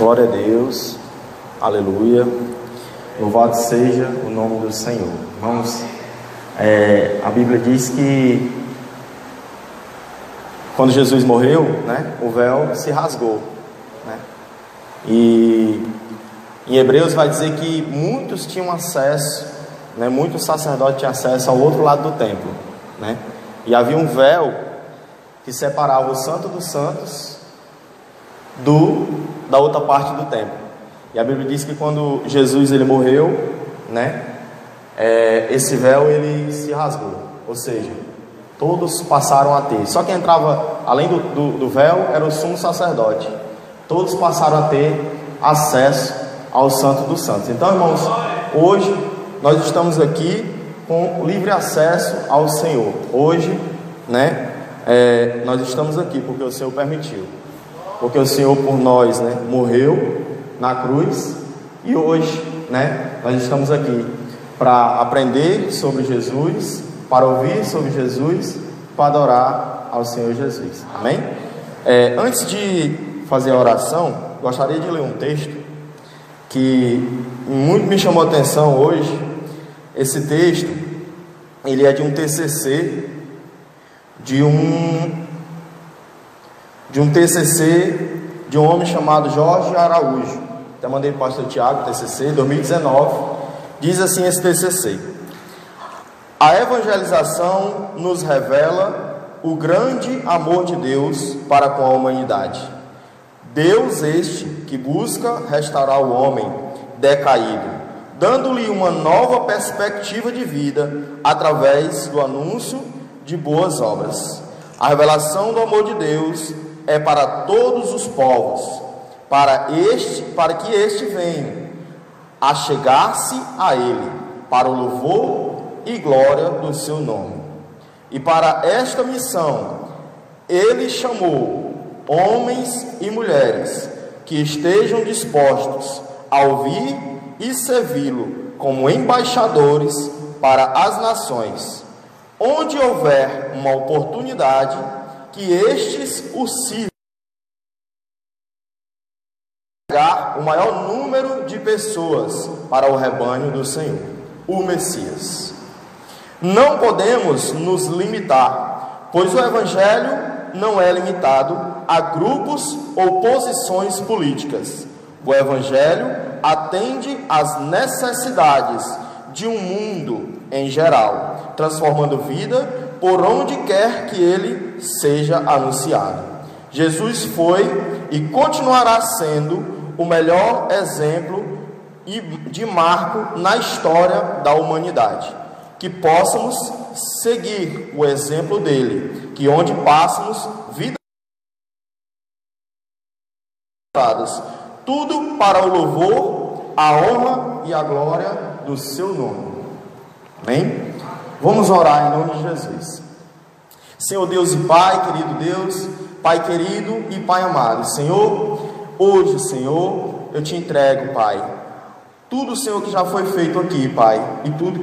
Glória a Deus, aleluia, louvado seja o nome do Senhor. Irmãos, a Bíblia diz que quando Jesus morreu, né, o véu se rasgou, né? E em Hebreus vai dizer que muitos tinham acesso, né, muitos sacerdotes tinham acesso ao outro lado do templo, né? E havia um véu que separava o Santo dos Santos da outra parte do templo. E a Bíblia diz que quando Jesus ele morreu, né, esse véu ele se rasgou, ou seja, todos passaram a ter. Só quem entrava além do véu era o sumo sacerdote. Todos passaram a ter acesso ao Santo dos Santos. Então, irmãos, hoje nós estamos aqui com livre acesso ao Senhor. Hoje, né, nós estamos aqui porque o Senhor permitiu. Porque o Senhor por nós, né, morreu na cruz. E hoje, né, nós estamos aqui para aprender sobre Jesus, para ouvir sobre Jesus, para adorar ao Senhor Jesus. Amém? Antes de fazer a oração, gostaria de ler um texto que muito me chamou a atenção hoje. Esse texto, ele é de um TCC, de um homem chamado Jorge Araújo. Até mandei para o pastor Tiago, TCC, 2019. Diz assim esse TCC: a evangelização nos revela o grande amor de Deus para com a humanidade. Deus este que busca restaurar o homem decaído, dando-lhe uma nova perspectiva de vida através do anúncio de boas obras. A revelação do amor de Deus é para todos os povos, para que este venha a chegar-se a Ele, para o louvor e glória do seu nome. E para esta missão, Ele chamou homens e mulheres que estejam dispostos a ouvir e servi-lo como embaixadores para as nações. Onde houver uma oportunidade, que estes o sirvam o maior número de pessoas para o rebanho do Senhor, o Messias. Não podemos nos limitar, pois o Evangelho não é limitado a grupos ou posições políticas. O Evangelho atende às necessidades de um mundo em geral, transformando vida por onde quer que ele seja anunciado. Jesus foi e continuará sendo o melhor exemplo de marco na história da humanidade. Que possamos seguir o exemplo dele, que onde passamos vidas, tudo para o louvor, a honra e a glória do seu nome. Amém? Vamos orar em nome de Jesus. Senhor Deus e Pai, querido Deus, Pai querido e Pai amado, Senhor, hoje, Senhor, eu te entrego, Pai, tudo, Senhor, que já foi feito aqui, Pai, e tudo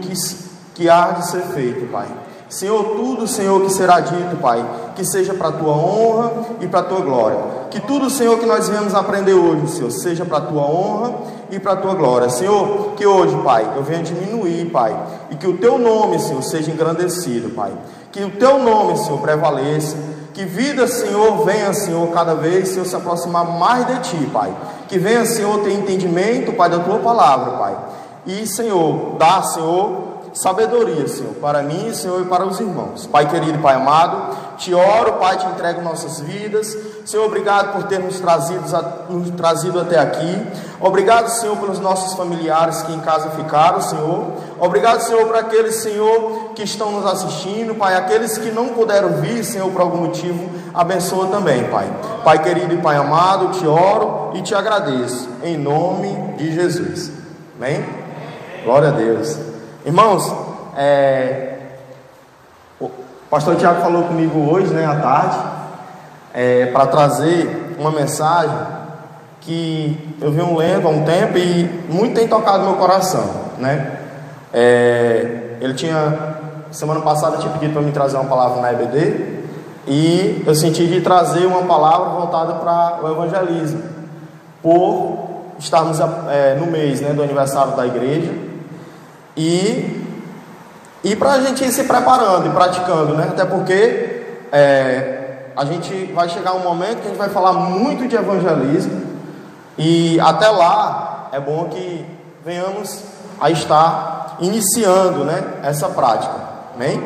que há de ser feito, Pai. Senhor, tudo, Senhor, que será dito, Pai, que seja para a tua honra e para a tua glória. Que tudo, Senhor, que nós viemos aprender hoje, Senhor, seja para a tua honra e para a tua glória. Senhor, que hoje, Pai, eu venha diminuir, Pai, e que o teu nome, Senhor, seja engrandecido, Pai. Que o teu nome, Senhor, prevaleça. Que vida, Senhor, venha, Senhor, cada vez, Senhor, se aproximar mais de Ti, Pai. Que venha, Senhor, ter entendimento, Pai, da Tua palavra, Pai. E, Senhor, dá, Senhor, sabedoria, Senhor, para mim, Senhor, e para os irmãos. Pai querido, Pai amado, te oro, Pai, te entrego nossas vidas. Senhor, obrigado por ter nos trazido até aqui. Obrigado, Senhor, pelos nossos familiares que em casa ficaram, Senhor. Obrigado, Senhor, por aqueles, Senhor, que estão nos assistindo, Pai. Aqueles que não puderam vir, Senhor, por algum motivo, abençoa também, Pai. Pai querido e Pai amado, te oro e te agradeço, em nome de Jesus. Amém? Glória a Deus. Irmãos, o pastor Tiago falou comigo hoje, né, à tarde, para trazer uma mensagem que eu venho lendo há um tempo e muito tem tocado meu coração, né? Ele tinha, semana passada, tinha pedido para me trazer uma palavra na EBD e eu senti de trazer uma palavra voltada para o evangelismo. por estarmos no mês, né, do aniversário da igreja, e para a gente ir se preparando e praticando, né? Até porque a gente vai chegar um momento que a gente vai falar muito de evangelismo, e até lá é bom que venhamos a estar iniciando, né, essa prática. Amém?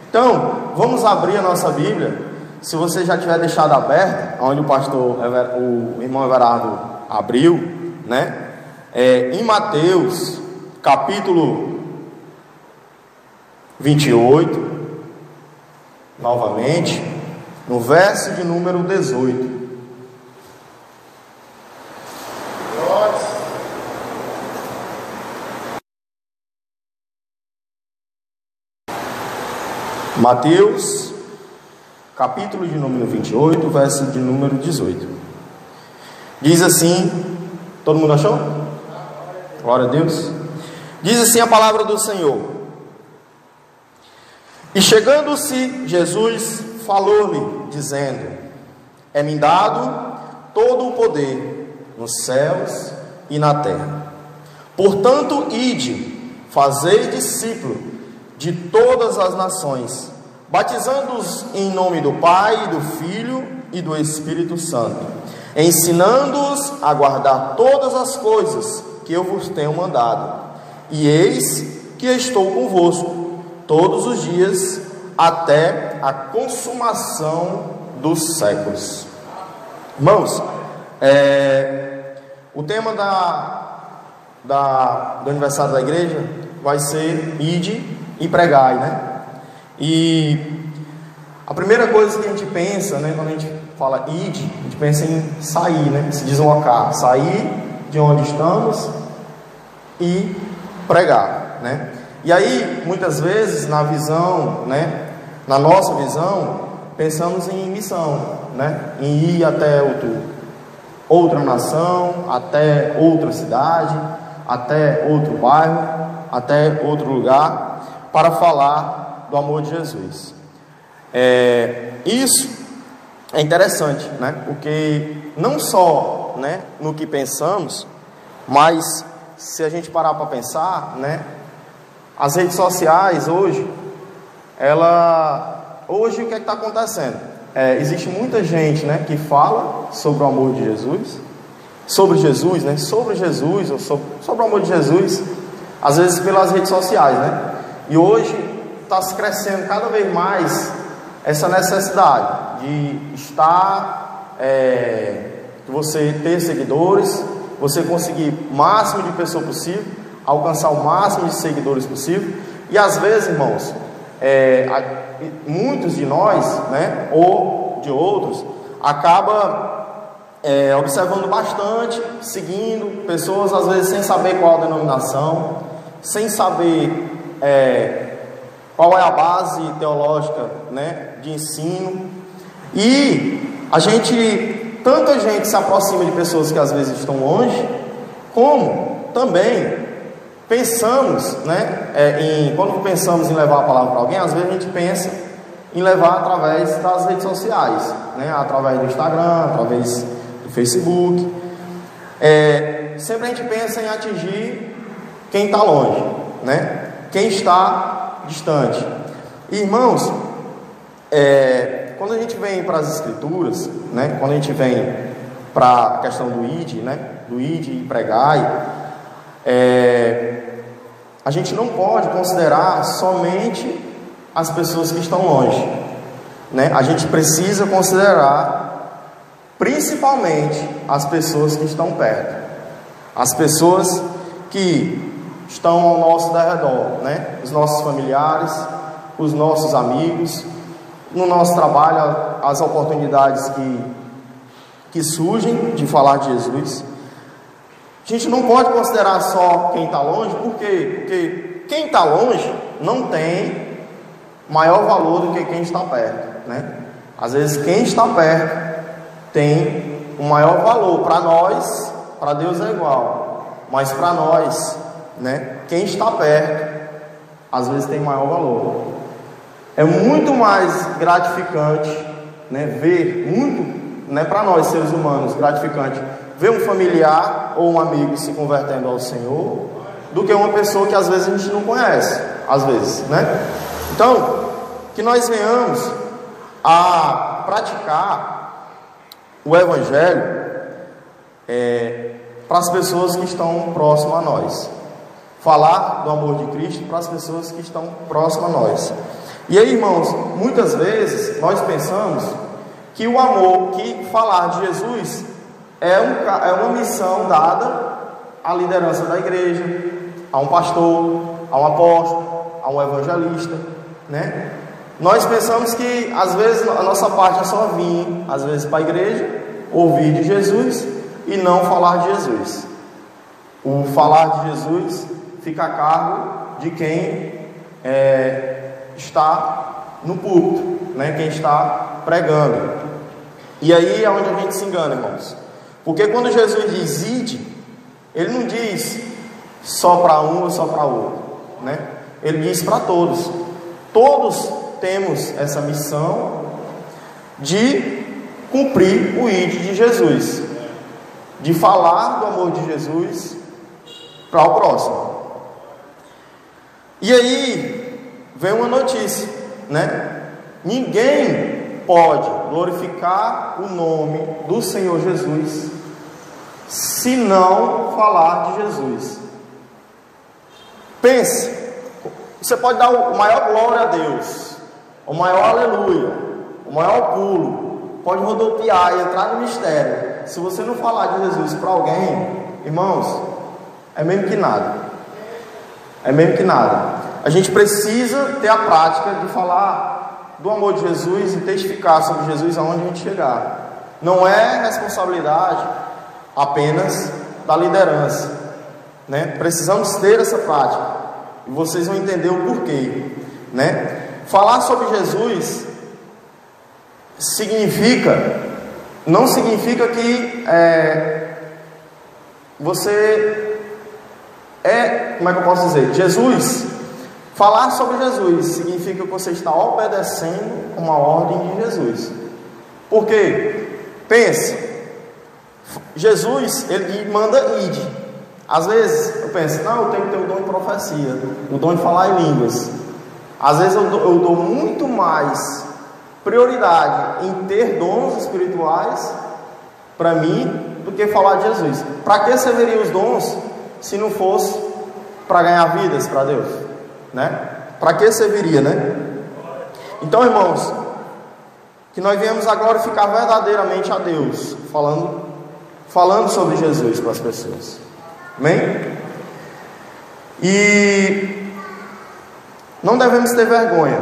Então, vamos abrir a nossa Bíblia. Se você já tiver deixado aberta, onde o irmão Everardo abriu, né? Em Mateus, capítulo 28, novamente, no verso de número 18. Mateus, capítulo de número 28, verso de número 18. Diz assim, todo mundo achou? Glória a Deus. Diz assim a palavra do Senhor: E chegando-se Jesus, falou-lhe, dizendo: É-me dado todo o poder nos céus e na terra. Portanto, ide, fazei discípulo de todas as nações, batizando-os em nome do Pai, do Filho e do Espírito Santo, ensinando-os a guardar todas as coisas que eu vos tenho mandado. E eis que estou convosco todos os dias, até a consumação dos séculos. Irmãos, o tema do aniversário da igreja vai ser ide e pregai, né? E a primeira coisa que a gente pensa, né, quando a gente fala ide, a gente pensa em sair, né, se deslocar, sair de onde estamos e pregar, né? E aí, muitas vezes, na visão, né, na nossa visão, pensamos em missão, né, em ir até outra nação, até outra cidade, até outro bairro, até outro lugar, para falar do amor de Jesus. Isso é interessante, né? Porque não só, né, no que pensamos, mas se a gente parar para pensar, né, as redes sociais hoje, hoje o que é que está acontecendo? Existe muita gente, né, que fala sobre o amor de Jesus, sobre Jesus, né, sobre Jesus, ou sobre o amor de Jesus, às vezes pelas redes sociais, né? E hoje está se crescendo cada vez mais essa necessidade de estar, de você ter seguidores, você conseguir o máximo de pessoas possível, alcançar o máximo de seguidores possível. E às vezes, irmãos, muitos de nós, né, ou de outros, acaba observando bastante, seguindo pessoas, às vezes sem saber qual a denominação, sem saber qual é a base teológica, né, de ensino. E tanta gente se aproxima de pessoas que às vezes estão longe, como também pensamos, né, quando pensamos em levar a palavra para alguém, às vezes a gente pensa em levar através das redes sociais, né, através do Instagram, através do Facebook. Sempre a gente pensa em atingir quem está longe, né, quem está distante. E, irmãos, quando a gente vem para as Escrituras, né, quando a gente vem para a questão do ide, né, do ide e pregai, a gente não pode considerar somente as pessoas que estão longe, né? A gente precisa considerar principalmente as pessoas que estão perto, as pessoas que estão ao nosso derredor, né? Os nossos familiares, os nossos amigos, no nosso trabalho, as oportunidades que surgem de falar de Jesus. A gente não pode considerar só quem está longe, por quê? Porque quem está longe não tem maior valor do que quem está perto, né? Às vezes quem está perto tem um maior valor. Para nós, para Deus é igual, mas para nós, né, quem está perto às vezes tem maior valor. É muito mais gratificante, né, ver, muito, né, para nós seres humanos, gratificante ver um familiar ou um amigo se convertendo ao Senhor do que uma pessoa que às vezes a gente não conhece, às vezes, né? Então, que nós venhamos a praticar o Evangelho para as pessoas que estão próximas a nós. Falar do amor de Cristo para as pessoas que estão próximas a nós. E aí, irmãos, muitas vezes nós pensamos que o amor, que falar de Jesus é uma missão dada à liderança da igreja, a um pastor, a um apóstolo, a um evangelista, né? Nós pensamos que às vezes a nossa parte é só vir, às vezes para a igreja, ouvir de Jesus e não falar de Jesus. O falar de Jesus fica a cargo de quem está no púlpito, né? Quem está pregando. E aí é onde a gente se engana, irmãos. Porque quando Jesus diz ide, Ele não diz só para um ou só para outro, né? Ele diz para todos. Todos temos essa missão de cumprir o ide de Jesus, de falar do amor de Jesus para o próximo. E aí vem uma notícia, né? Ninguém pode glorificar o nome do Senhor Jesus se não falar de Jesus. Pense, você pode dar o maior glória a Deus, o maior aleluia, o maior pulo, pode rodopiar e entrar no mistério. Se você não falar de Jesus para alguém, irmãos, é mesmo que nada. É mesmo que nada. A gente precisa ter a prática de falar do amor de Jesus e testificar sobre Jesus aonde a gente chegar. Não é responsabilidade apenas da liderança, né? Precisamos ter essa prática e vocês vão entender o porquê, né? Falar sobre Jesus não significa que você como é que eu posso dizer? Falar sobre Jesus significa que você está obedecendo uma ordem de Jesus. Por quê? Pense, Jesus, Ele manda ide. Às vezes eu penso, não, eu tenho que ter o dom de profecia, o dom de falar em línguas. Às vezes eu dou muito mais prioridade em ter dons espirituais para mim do que falar de Jesus. Para que serviriam os dons se não fosse para ganhar vidas para Deus, né? Para que serviria, né? Então, irmãos, que nós venhamos a glorificar verdadeiramente a Deus, falando sobre Jesus para as pessoas. Amém? E não devemos ter vergonha.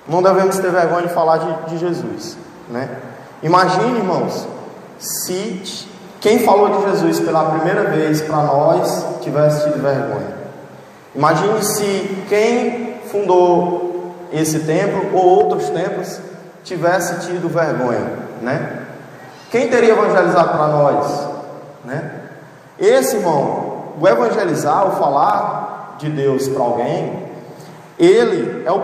Não devemos ter vergonha de falar de Jesus, né? Imagine, irmãos, se quem falou de Jesus pela primeira vez para nós tivesse tido vergonha. Imagine se quem fundou esse templo ou outros templos tivesse tido vergonha, né? Quem teria evangelizado para nós, né? Esse, irmão, o evangelizar, o falar de Deus para alguém, ele é o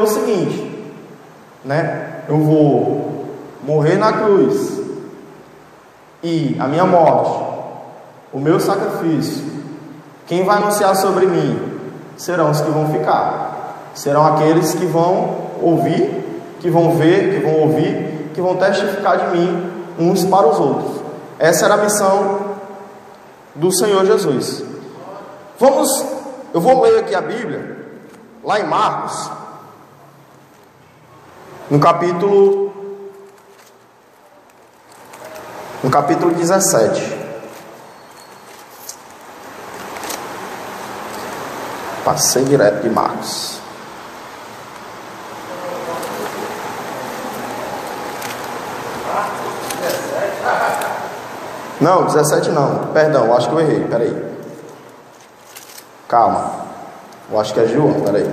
seguinte, né? Eu vou morrer na cruz e a minha morte, o meu sacrifício, quem vai anunciar sobre mim serão os que vão ficar, serão aqueles que vão ouvir, que vão ver, que vão ouvir, que vão testificar de mim uns para os outros. Essa era a missão do Senhor Jesus. Eu vou ler aqui a Bíblia, lá em Marcos, no capítulo 17. Passei direto de Marcos. Não, 17 não. Perdão, acho que eu errei. Peraí. Calma. Eu acho que é João. Peraí.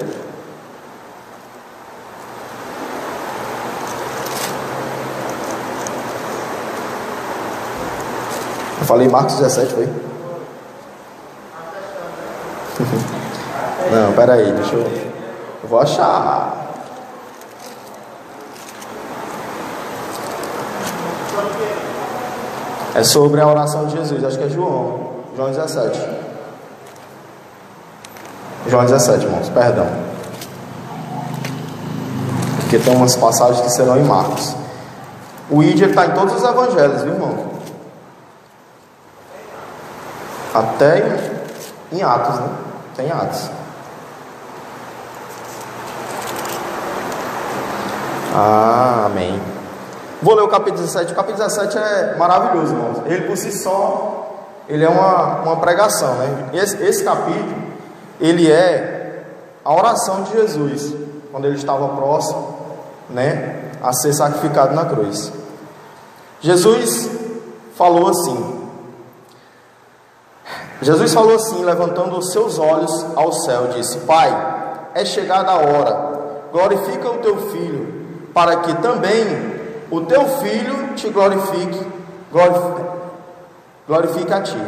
Eu falei Marcos 17, foi? Não, peraí, deixa eu vou achar. É sobre a oração de Jesus, acho que é João 17. João 17, irmãos, perdão. Porque tem umas passagens que serão em Marcos. O ID está em todos os evangelhos, viu, irmão? Até em Atos, né? Tem Atos. Amém. Vou ler o capítulo 17. O capítulo 17 é maravilhoso, irmãos. Ele por si só, ele é uma pregação, né? Esse capítulo, ele é a oração de Jesus, quando ele estava próximo, né, a ser sacrificado na cruz. Jesus falou assim, levantando os seus olhos ao céu, disse: Pai, é chegada a hora, glorifica o teu Filho, para que também o teu Filho te glorifique a ti,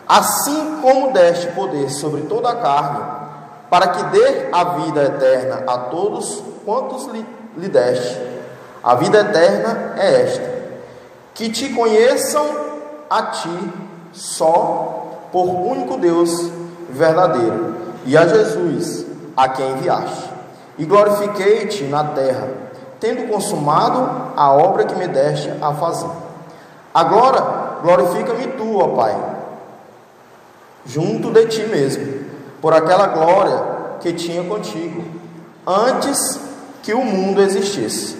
assim como deste poder sobre toda a carne, para que dê a vida eterna a todos quantos lhe deste. A vida eterna é esta: que te conheçam a ti só, por único Deus verdadeiro, e a Jesus, a quem enviaste. E glorifiquei-te na terra, tendo consumado a obra que me deste a fazer. Agora glorifica-me tu, ó Pai, junto de ti mesmo, por aquela glória que tinha contigo, antes que o mundo existisse.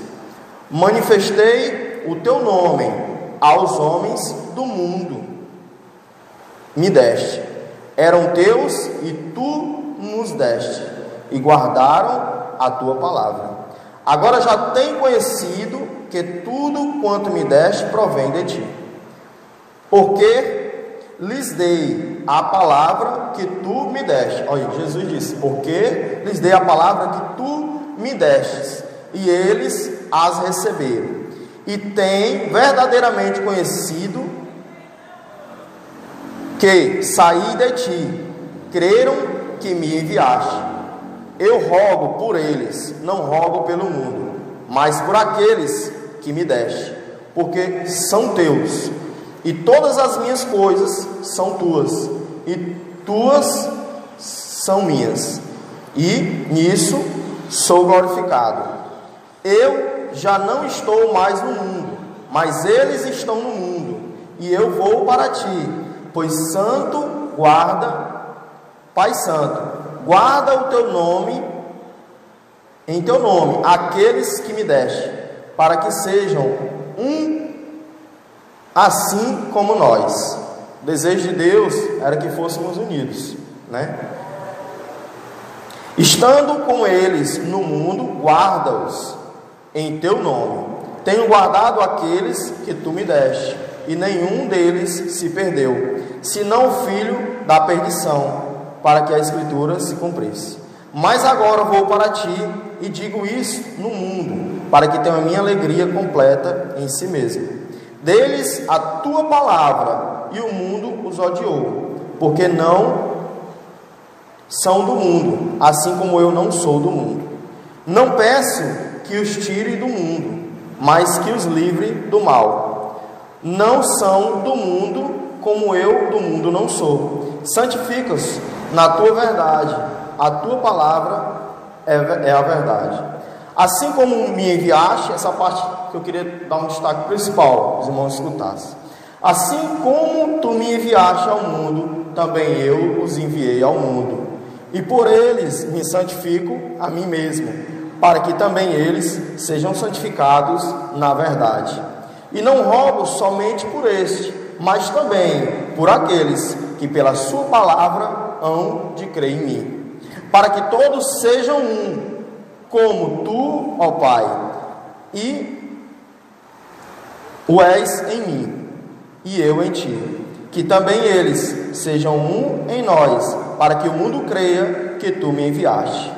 Manifestei o teu nome aos homens do mundo, me deste, eram teus e tu nos deste, e guardaram a tua palavra. Agora já tenho conhecido que tudo quanto me deste provém de ti, porque lhes dei a palavra que tu me deste. Olha, Jesus disse: porque lhes dei a palavra que tu me destes, e eles as receberam, e têm verdadeiramente conhecido que saí de ti, creram que me enviaste. Eu rogo por eles, não rogo pelo mundo, mas por aqueles que me deste, porque são teus, e todas as minhas coisas são tuas, e tuas são minhas, e nisso sou glorificado. Eu já não estou mais no mundo, mas eles estão no mundo, e eu vou para ti, pois santo guarda, Pai santo, guarda o teu nome, em teu nome, aqueles que me deste, para que sejam um, assim como nós. O desejo de Deus era que fôssemos unidos, né? Estando com eles no mundo, guarda-os em teu nome. Tenho guardado aqueles que tu me deste, e nenhum deles se perdeu, senão o filho da perdição, para que a Escritura se cumprisse. Mas agora vou para ti, e digo isso no mundo, para que tenha a minha alegria completa em si mesmo. Deles a tua palavra, e o mundo os odiou, porque não são do mundo, assim como eu não sou do mundo. Não peço que os tire do mundo, mas que os livre do mal. Não são do mundo, como eu do mundo não sou. Santifica-os na tua verdade, a tua palavra é a verdade. Assim como me enviaste, essa parte que eu queria dar um destaque principal, os irmãos escutassem. Assim como tu me enviaste ao mundo, também eu os enviei ao mundo. E por eles me santifico a mim mesmo, para que também eles sejam santificados na verdade. E não rogo somente por este, mas também por aqueles que pela sua palavra hão de crer em mim, para que todos sejam um, como tu, ó Pai, e o és em mim, e eu em ti, que também eles sejam um em nós, para que o mundo creia que tu me enviaste.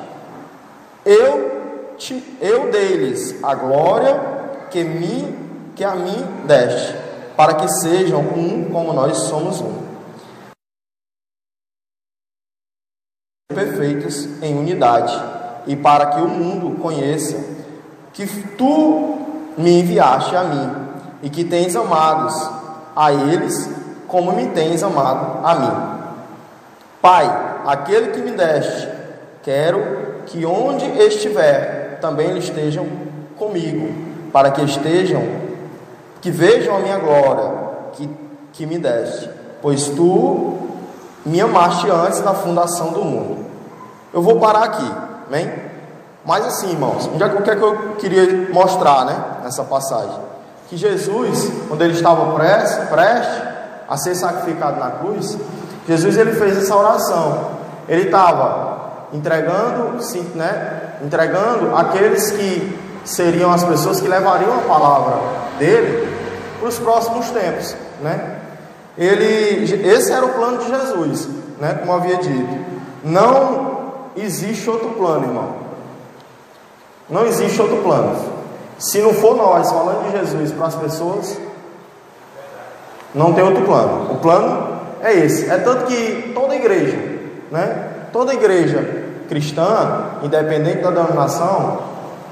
Eu dei-lhes a glória que a mim deste, para que sejam um como nós somos um. Perfeitos em unidade, e para que o mundo conheça que tu me enviaste a mim, e que tens amados a eles como me tens amado a mim. Pai, aquele que me deste, quero que onde estiver, também eles estejam comigo, para que vejam a minha glória que me deste, pois tu me amaste antes da fundação do mundo. Eu vou parar aqui, amém? Mas assim, irmãos, o que é que eu queria mostrar, né, nessa passagem? Que Jesus, quando ele estava prestes a ser sacrificado na cruz, Jesus ele fez essa oração. Ele estava entregando aqueles que seriam as pessoas que levariam a palavra dele para os próximos tempos, né? Esse era o plano de Jesus, né? Como havia dito, não existe outro plano, irmão. Não existe outro plano. Se não for nós falando de Jesus para as pessoas, não tem outro plano. O plano é esse. É tanto que toda igreja, né? Toda igreja cristã, independente da denominação,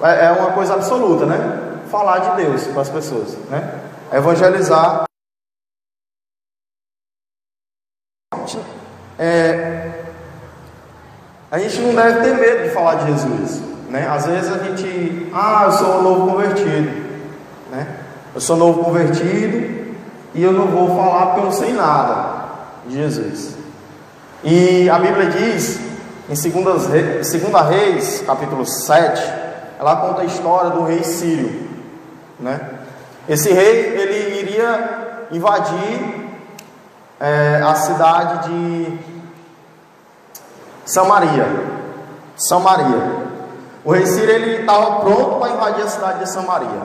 é uma coisa absoluta, né? Falar de Deus para as pessoas, né? Evangelizar. A gente não deve ter medo de falar de Jesus, né? Às vezes a gente, eu sou novo convertido, né? Eu sou novo convertido e eu não vou falar porque eu não sei nada de Jesus. E a Bíblia diz em 2 Reis, capítulo 7, ela conta a história do rei Sírio, né? Esse rei, ele iria invadir a cidade de Samaria. O rei Sírio, ele estava pronto para invadir a cidade de Samaria.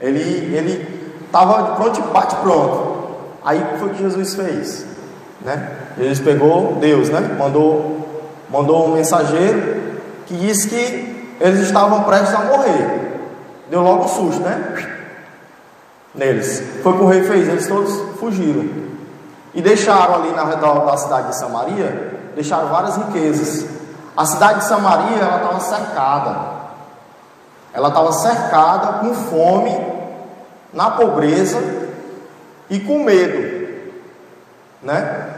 Ele estava de pronto, bate pronto. Aí o que foi que Jesus fez, né? Jesus pegou Deus, né? Mandou um mensageiro que disse que eles estavam prestes a morrer. Deu logo um susto, né? Neles. Foi o que o rei fez, eles todos fugiram. E deixaram ali na redor da cidade de Samaria, deixaram várias riquezas. A cidade de Samaria, ela estava cercada. Ela estava cercada com fome, na pobreza e com medo, né?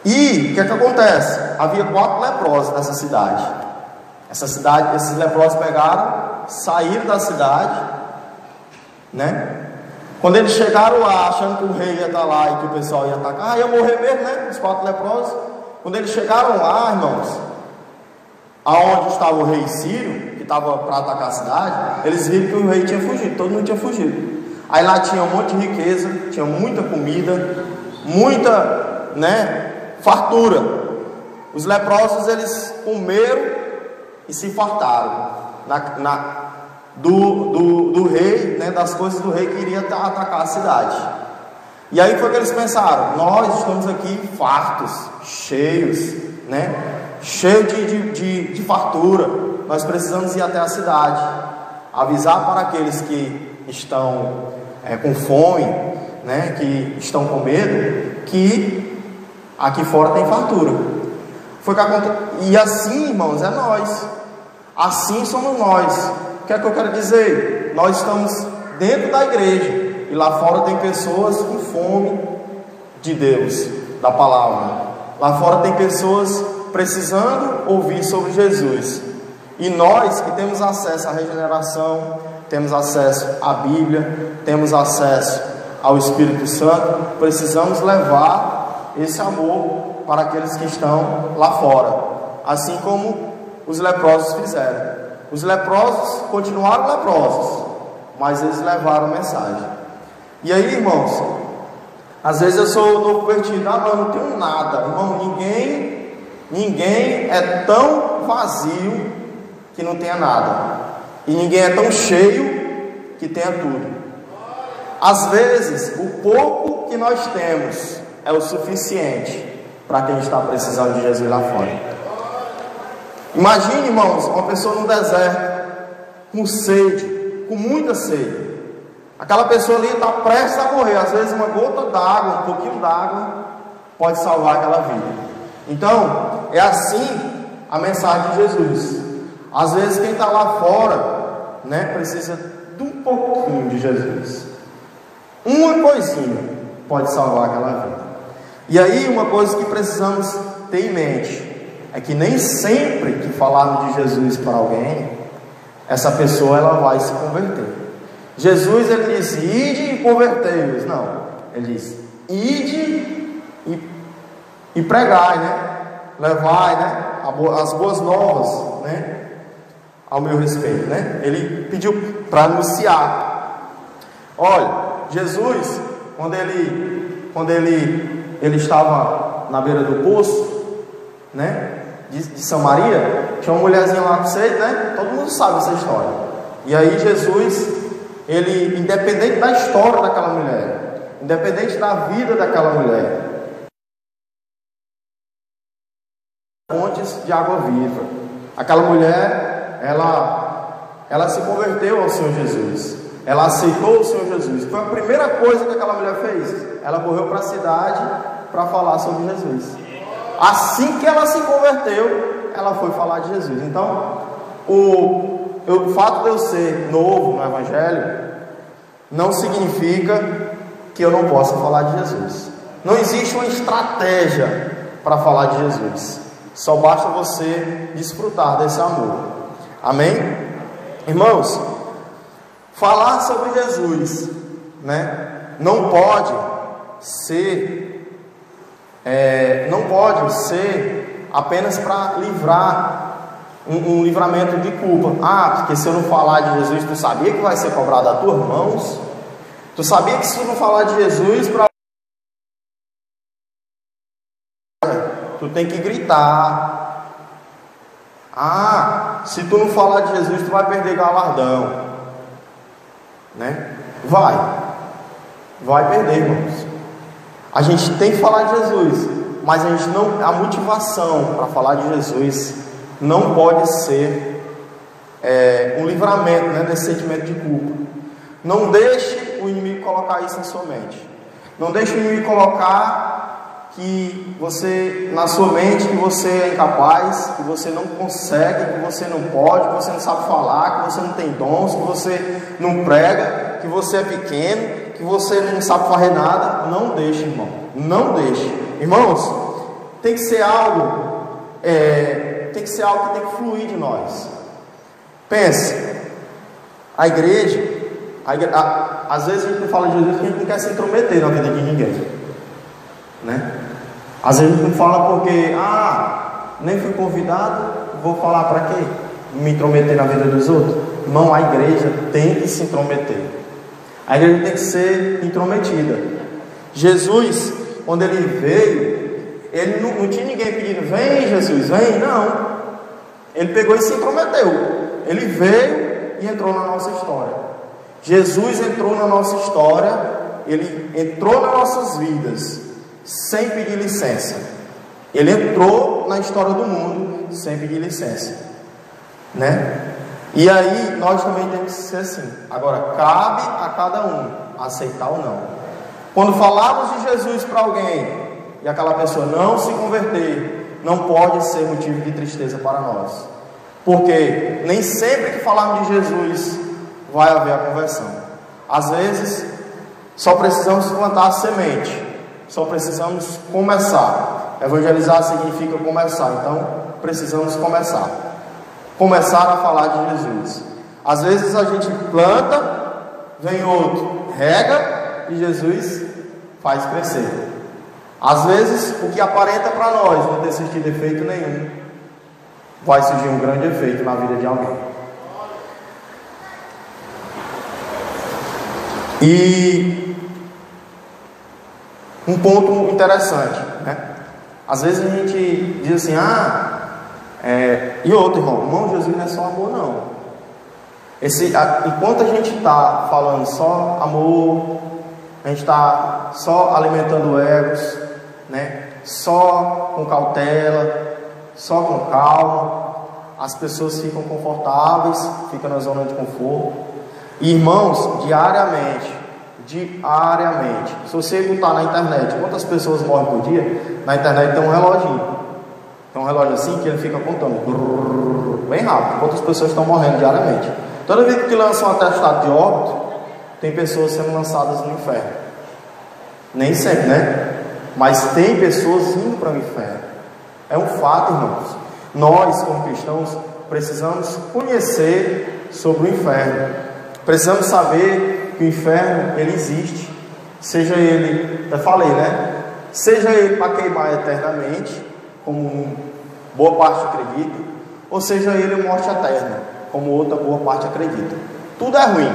E o que é que acontece? Havia 4 leprosos nessa cidade. Esses leprosos saíram da cidade, né? Quando eles chegaram lá, achando que o rei ia estar lá e que o pessoal ia atacar, ia morrer mesmo, né? Os 4 leprosos. Quando eles chegaram lá, irmãos, aonde estava o rei Sírio, que estava para atacar a cidade, eles viram que o rei tinha fugido, todo mundo tinha fugido. Aí lá tinha um monte de riqueza, tinha muita comida, muita, né, fartura. Os leprosos, eles comeram e se fartaram do rei, né, das coisas do rei que iria atacar a cidade. E aí foi que eles pensaram: nós estamos aqui fartos, cheios, né, cheios de fartura. Nós precisamos ir até a cidade, avisar para aqueles que estão com fome, né, que estão com medo, que aqui fora tem fartura. Foi que aconteceu. E assim, irmãos, é nós. Assim somos nós. O que é que eu quero dizer? Nós estamos dentro da igreja e lá fora tem pessoas com fome de Deus, da palavra. Lá fora tem pessoas precisando ouvir sobre Jesus. E nós que temos acesso à regeneração, temos acesso à Bíblia, temos acesso ao Espírito Santo, precisamos levar esse amor para aqueles que estão lá fora, assim como os leprosos fizeram. Os leprosos continuaram leprosos, mas eles levaram a mensagem. E aí, irmãos, às vezes eu sou novo convertido, mas eu não tenho nada. Irmão, ninguém é tão vazio que não tenha nada, e ninguém é tão cheio que tenha tudo. Às vezes, o pouco que nós temos é o suficiente para quem está precisando de Jesus lá fora. Imagine, irmãos, uma pessoa no deserto, com sede, com muita sede. Aquela pessoa ali está prestes a morrer. Às vezes uma gota d'água, um pouquinho d'água, pode salvar aquela vida. Então, é assim a mensagem de Jesus. Às vezes quem está lá fora, né, precisa de um pouquinho de Jesus. Uma coisinha pode salvar aquela vida. E aí uma coisa que precisamos ter em mente é que nem sempre que falarmos de Jesus para alguém, essa pessoa ela vai se converter. Jesus ele disse: ide e convertei-vos. Não, ele disse: ide e pregai, né? Levai, né? As boas novas, né? Ao meu respeito, né? Ele pediu para anunciar. Olha, Jesus, quando ele estava na beira do poço, né? De Samaria, tinha uma mulherzinha lá com sede, né? Todo mundo sabe essa história. E aí Jesus, ele, independente da história daquela mulher, independente da vida daquela mulher, fontes de água viva. Aquela mulher, ela se converteu ao Senhor Jesus. Ela aceitou o Senhor Jesus. Foi a primeira coisa que aquela mulher fez. Ela correu para a cidade para falar sobre Jesus. Assim que ela se converteu, ela foi falar de Jesus. Então, o fato de eu ser novo no Evangelho não significa que eu não possa falar de Jesus. Não existe uma estratégia para falar de Jesus. Só basta você desfrutar desse amor. Amém? Irmãos, falar sobre Jesus, né, não pode ser apenas para livrar um livramento de culpa. Ah, porque se eu não falar de Jesus, tu sabia que vai ser cobrado a tuas mãos? Tu sabia que se tu não falar de Jesus, tu tem que gritar. Ah, se tu não falar de Jesus, tu vai perder galardão, né? Vai perder, irmãos. A gente tem que falar de Jesus, mas a motivação para falar de Jesus não pode ser um livramento, né, desse sentimento de culpa. Não deixe o inimigo colocar isso na sua mente. Não deixe o inimigo colocar na sua mente, que você é incapaz, que você não consegue, que você não pode, que você não sabe falar, que você não tem dons, que você não prega, que você é pequeno, que você não sabe fazer nada. Não deixe, irmão. Não deixe. Irmãos, tem que ser algo que tem que fluir de nós. Pense, a igreja, às vezes a gente não fala de Jesus porque a gente não quer se intrometer na vida de ninguém, né? Às vezes a gente não fala porque nem fui convidado, vou falar para quê? Me intrometer na vida dos outros? Não, a igreja tem que se intrometer. A igreja tem que ser intrometida. Jesus, quando ele veio, ele não tinha ninguém pedindo: vem Jesus, vem. Não, ele pegou e se intrometeu. Ele veio e entrou na nossa história. Jesus entrou na nossa história, ele entrou nas nossas vidas sem pedir licença. Ele entrou na história do mundo sem pedir licença, né? E aí nós também temos que ser assim. Agora, cabe a cada um aceitar ou não. Quando falamos de Jesus para alguém e aquela pessoa não se converter, não pode ser motivo de tristeza para nós, porque nem sempre que falarmos de Jesus vai haver a conversão. Às vezes só precisamos plantar a semente, só precisamos começar. Evangelizar significa começar. Então precisamos começar a falar de Jesus. Às vezes a gente planta, vem outro, rega e Jesus faz crescer. Às vezes o que aparenta para nós não ter surtido efeito nenhum, vai surgir um grande efeito na vida de alguém. E um ponto interessante, né? Às vezes a gente diz assim: e outro, irmão, Jesus não é só amor, não. Enquanto a gente está falando só amor, a gente está só alimentando egos, né? Só com cautela, só com calma, as pessoas ficam confortáveis, ficam na zona de conforto. E, irmãos, diariamente, se você botar na internet quantas pessoas morrem por dia, na internet tem um reloginho. Tem um relógio assim que ele fica contando bem rápido quantas pessoas estão morrendo diariamente. Toda vez que lança um atestado de óbito, tem pessoas sendo lançadas no inferno. Nem sempre, né? Mas tem pessoas indo para o inferno. É um fato, irmãos. Nós, como cristãos, precisamos conhecer sobre o inferno. Precisamos saber que o inferno, ele existe. Seja ele, já falei, né? Seja ele para queimar eternamente, como boa parte acredita, ou seja ele morte eterna, como outra boa parte acredita. Tudo é ruim.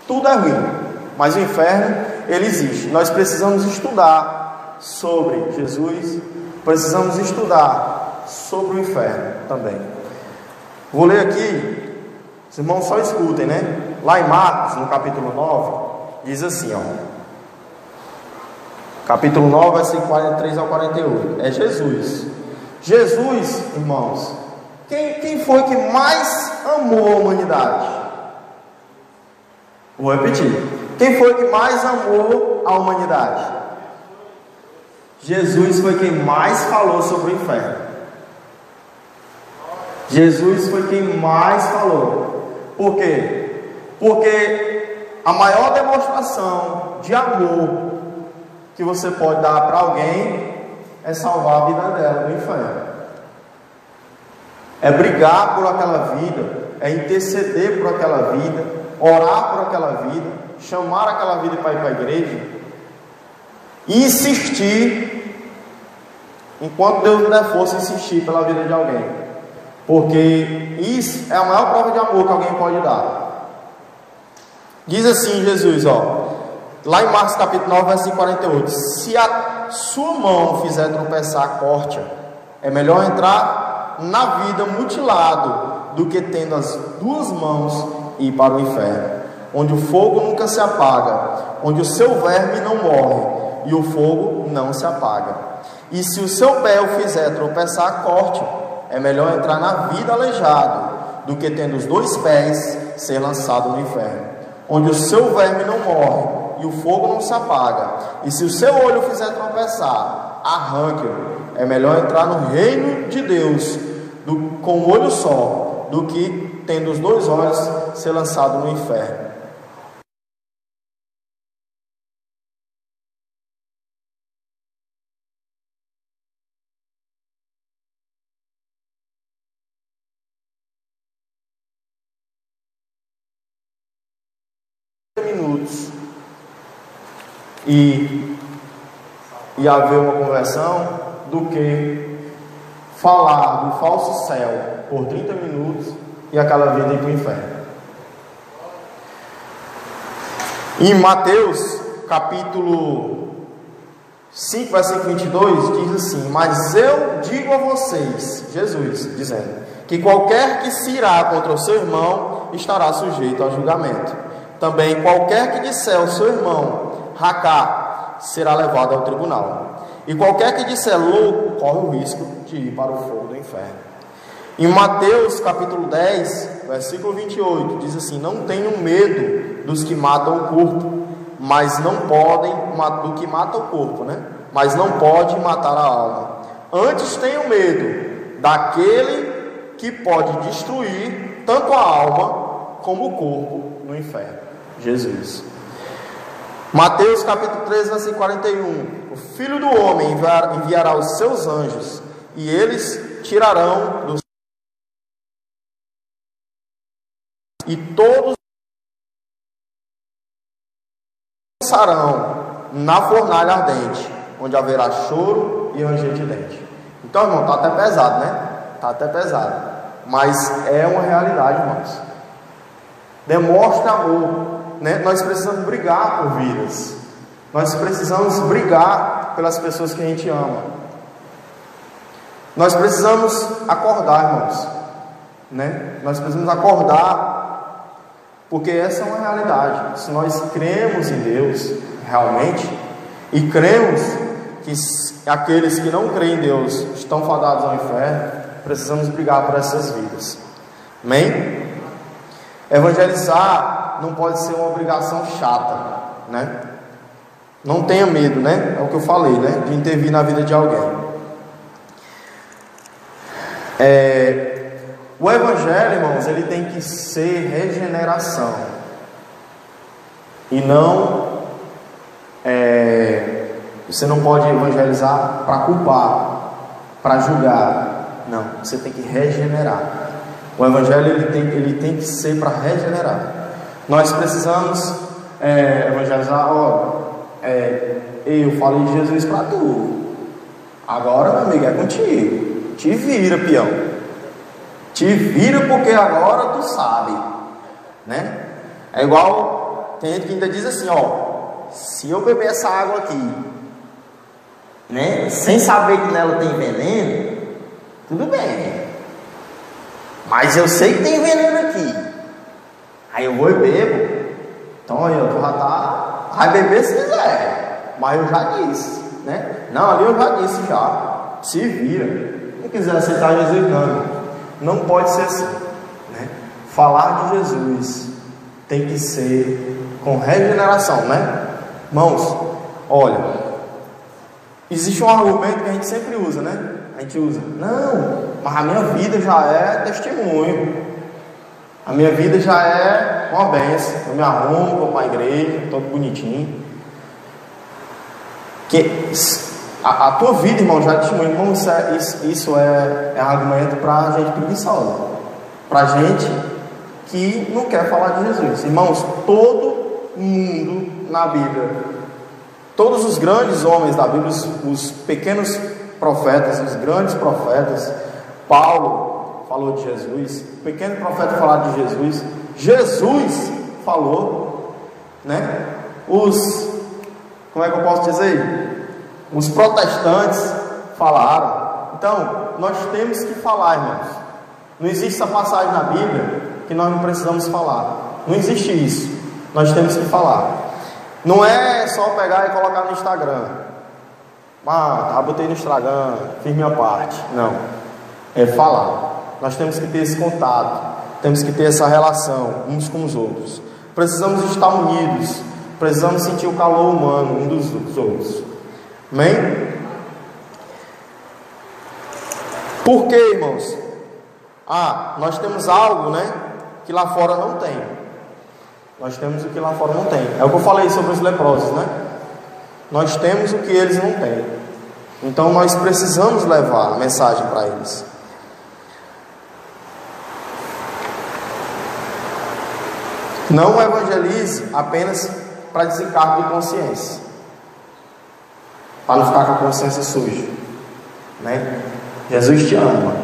Tudo é ruim. Mas o inferno, ele existe. Nós precisamos estudar sobre Jesus, precisamos estudar sobre o inferno também. Vou ler aqui, os irmãos só escutem, né? Lá em Marcos, no capítulo 9, diz assim, ó. Capítulo 9, versículo 43 ao 48. É Jesus. Jesus, irmãos, quem foi que mais amou a humanidade? Vou repetir. Quem foi que mais amou a humanidade? Jesus foi quem mais falou sobre o inferno. Jesus foi quem mais falou. Por quê? Porque a maior demonstração de amor que você pode dar para alguém é salvar a vida dela do inferno. É brigar por aquela vida, é interceder por aquela vida, orar por aquela vida, chamar aquela vida para ir para a igreja e insistir, enquanto Deus der força, insistir pela vida de alguém, porque isso é a maior prova de amor que alguém pode dar. Diz assim Jesus, ó, lá em Marcos capítulo 9, versículo 48: se a sua mão fizer tropeçar, corte-a. É melhor entrar na vida mutilado do que tendo as duas mãos ir para o inferno, onde o fogo nunca se apaga, onde o seu verme não morre e o fogo não se apaga. E se o seu pé o fizer tropeçar, corte-o. É melhor entrar na vida aleijado do que tendo os dois pés ser lançado no inferno, onde o seu verme não morre e o fogo não se apaga. E se o seu olho fizer tropeçar, arranque-o. É melhor entrar no reino de Deus com um olho só, do que tendo os dois olhos ser lançado no inferno. Minutos e haver uma conversão, do que falar do falso céu por 30 minutos e aquela vida ir para o inferno. Em Mateus capítulo 5, versículo 22, diz assim: mas eu digo a vocês, Jesus dizendo, que qualquer que se irá contra o seu irmão estará sujeito ao julgamento. Também qualquer que disser ao seu irmão racá será levado ao tribunal. E qualquer que disser louco corre o risco de ir para o fogo do inferno. Em Mateus capítulo 10, versículo 28, diz assim: não tenham medo dos que matam o corpo, mas não podem, do que mata o corpo, né? Mas não pode matar a alma. Antes tenham medo daquele que pode destruir tanto a alma como o corpo no inferno. Jesus. Mateus capítulo 13, versículo 41: o Filho do Homem enviará os seus anjos, e eles tirarão dos e todos lançarão na fornalha ardente, onde haverá choro e ranger de dente. Então, irmão, está até pesado, né? Está até pesado, mas é uma realidade, irmãos. Demonstra amor, né? Nós precisamos brigar por vidas. Nós precisamos brigar pelas pessoas que a gente ama. Nós precisamos acordar, irmãos, né? Nós precisamos acordar, porque essa é uma realidade. Se nós cremos em Deus realmente, e cremos que aqueles que não creem em Deus estão fadados ao inferno, precisamos brigar por essas vidas. Amém? Evangelizar não pode ser uma obrigação chata, né? Não tenha medo, né? É o que eu falei, né? De intervir na vida de alguém. O Evangelho, irmãos, ele tem que ser regeneração. E não, você não pode evangelizar para culpar, para julgar. Não, você tem que regenerar. O evangelho ele tem que ser para regenerar. Nós precisamos evangelizar. Eu falei de Jesus para tu. Agora, meu amigo, é contigo. Te vira, peão. Te vira, porque agora tu sabe, né? É igual, tem gente que ainda diz assim, se eu beber essa água aqui, né, sem saber que nela tem veneno, tudo bem. Mas eu sei que tem veneno aqui. Aí eu vou e bebo. Então aí, tu já tá. Vai beber se quiser. Mas eu já disse, né? Não, ali eu já disse já. Se vira. Quem quiser aceitar Jesus, não pode ser assim, né? Falar de Jesus tem que ser com regeneração, né? Irmãos, olha, existe um argumento que a gente sempre usa, né? A gente usa, não, mas a minha vida já é testemunho. A minha vida já é uma bênção. Eu me arrumo, vou para a igreja, todo bonitinho. Que a tua vida, irmão, já é testemunho. Irmão, isso é argumento para gente preguiçosa, para gente que não quer falar de Jesus. Irmãos, todo mundo na Bíblia, todos os grandes homens da Bíblia, os pequenos profetas, os grandes profetas, Paulo falou de Jesus, o pequeno profeta falou de Jesus, Jesus falou, né? Como é que eu posso dizer? Os protestantes falaram. Então, nós temos que falar, irmãos. Não existe essa passagem na Bíblia que nós não precisamos falar. Não existe isso. Nós temos que falar. Não é só pegar e colocar no Instagram. Botei no Instagram, fiz minha parte. Não. É falar. Nós temos que ter esse contato. Temos que ter essa relação uns com os outros. Precisamos estar unidos. Precisamos sentir o calor humano um dos outros. Amém? Por quê, irmãos? Nós temos algo, né, que lá fora não tem. Nós temos o que lá fora não tem. É o que eu falei sobre os leprosos, né? Nós temos o que eles não têm. Então nós precisamos levar a mensagem para eles. Não evangelize apenas para desencargo de consciência, para não ficar com a consciência suja, né? Jesus te ama,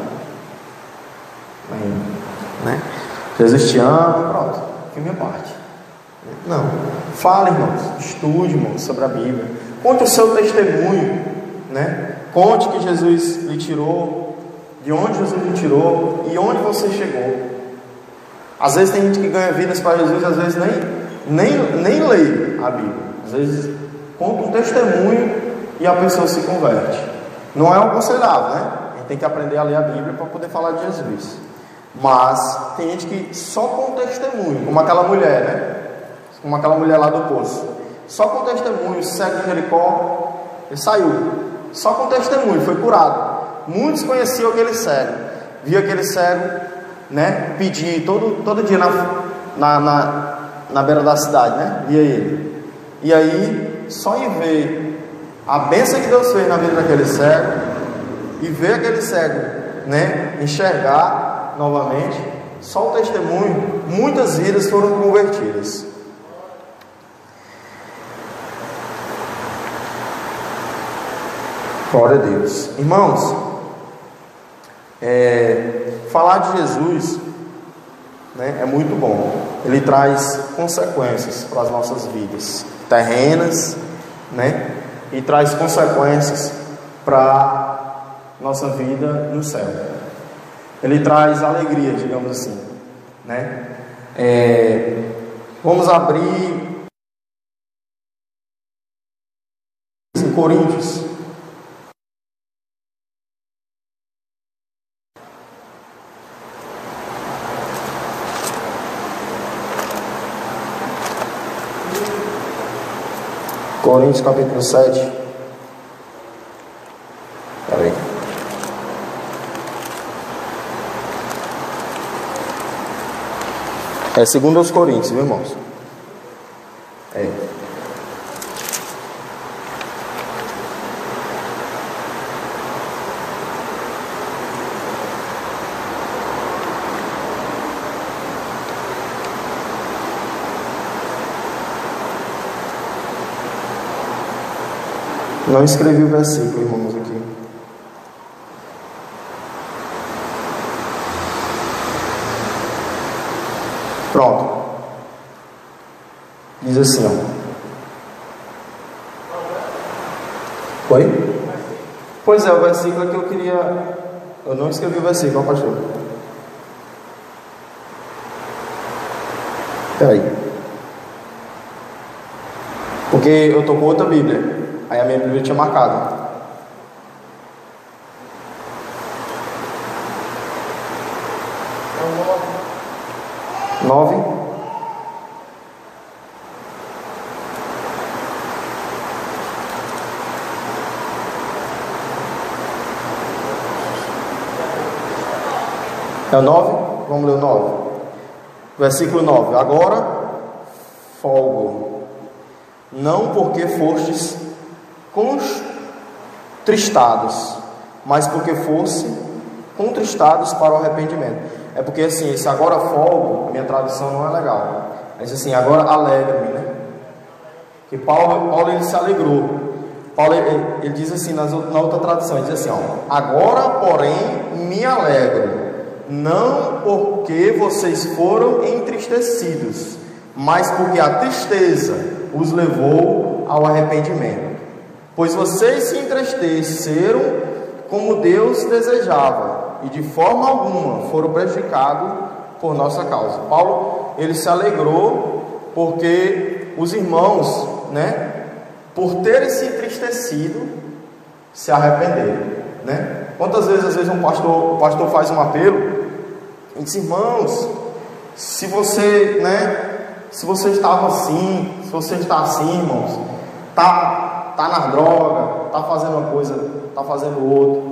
né? Jesus te ama, pronto, fiz minha parte. Não, fale, irmãos, estude, irmãos, sobre a Bíblia, conte o seu testemunho, né? Conte que Jesus lhe tirou, de onde Jesus lhe tirou e onde você chegou. Às vezes tem gente que ganha vidas para Jesus, às vezes nem lê a Bíblia. Às vezes conta um testemunho e a pessoa se converte. Não é o aconselhável, né? A gente tem que aprender a ler a Bíblia para poder falar de Jesus. Mas tem gente que só com testemunho, como aquela mulher, né? Como aquela mulher lá do poço. Só com testemunho, o cego de Jericó, ele saiu. Só com testemunho, foi curado. Muitos conheciam aquele cego. Via aquele cego, né, pedir todo dia na beira da cidade, né? Via ele. E aí, só em ver a bênção que Deus fez na vida daquele cego, e ver aquele cego, né, enxergar novamente, só o testemunho, muitas vidas foram convertidas. Glória a Deus. Irmãos, falar de Jesus, né, é muito bom. Ele traz consequências para as nossas vidas terrenas, né, e traz consequências para nossa vida no céu. Ele traz alegria, digamos assim, né? Vamos abrir em Coríntios. Coríntios capítulo 7. Peraí. É 2 aos Coríntios, viu, irmãos? Não escrevi o versículo, irmãos, aqui. Pronto. Diz assim, ó. Oi? Pois é, o versículo é que eu queria... Eu não escrevi o versículo, ó, pastor. Peraí. Porque eu estou com outra Bíblia. Aí a minha Bíblia tinha marcado. Nove. É o 9? Vamos ler o 9. Versículo 9. Agora, folgo, não porque fostes contristados, mas porque fosse contristados para o arrependimento. É porque assim, esse agora folgo, a minha tradução não é legal. Mas assim, agora alegra-me, né? Que Paulo ele se alegrou. Paulo ele diz assim na outra tradução, ele diz assim, ó, agora porém me alegro, não porque vocês foram entristecidos, mas porque a tristeza os levou ao arrependimento. Pois vocês se entristeceram como Deus desejava, e de forma alguma foram prejudicados por nossa causa. Paulo, ele se alegrou porque os irmãos, né, por terem se entristecido, se arrependeram, né? Quantas vezes, às vezes, o pastor faz um apelo e diz, irmãos, se você, né, se você estava assim, se você está assim, irmãos, tá na droga, tá fazendo uma coisa, tá fazendo outra,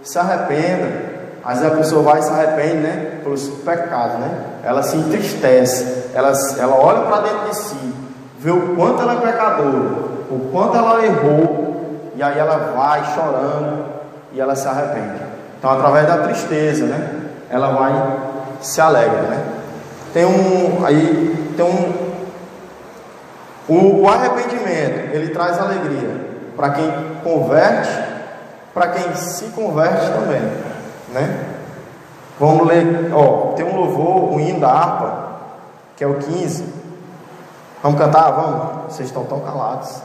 se arrependa. Às vezes a pessoa vai e se arrepende, né, pelos pecados, né? Ela se entristece, ela olha para dentro de si, vê o quanto ela é pecadora, o quanto ela errou, e aí ela vai chorando e ela se arrepende. Então, através da tristeza, né, ela vai se alegra, né? O arrependimento, ele traz alegria para quem converte, para quem se converte também, né? Vamos ler, ó, tem um louvor, o hino da harpa, que é o 15. Vamos cantar? Vamos? Vocês estão tão calados.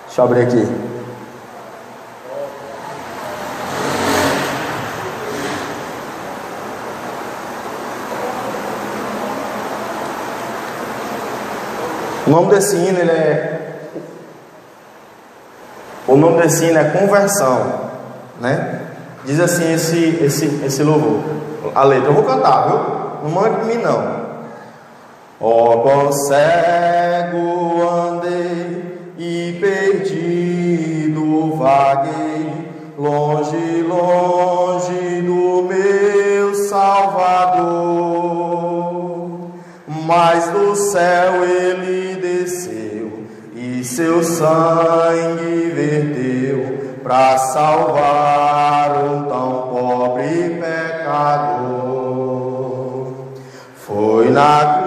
Deixa eu abrir aqui. O nome desse hino, o nome desse hino é Conversão, né? Diz assim esse louvor, a letra. Eu vou cantar, viu? Não mande de mim não. Ó, quão cego andei e perdido vaguei, longe, longe do meu Salvador, mas do céu ele desceu e seu sangue verteu para salvar um tão pobre pecador. Foi na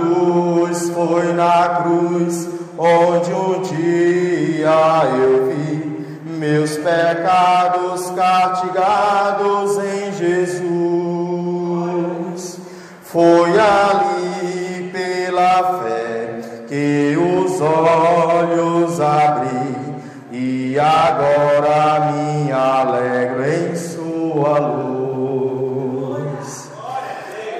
cruz, onde um dia eu vi meus pecados castigados em Jesus. Foi ali pela fé que os olhos abri, e agora me alegro em sua luz.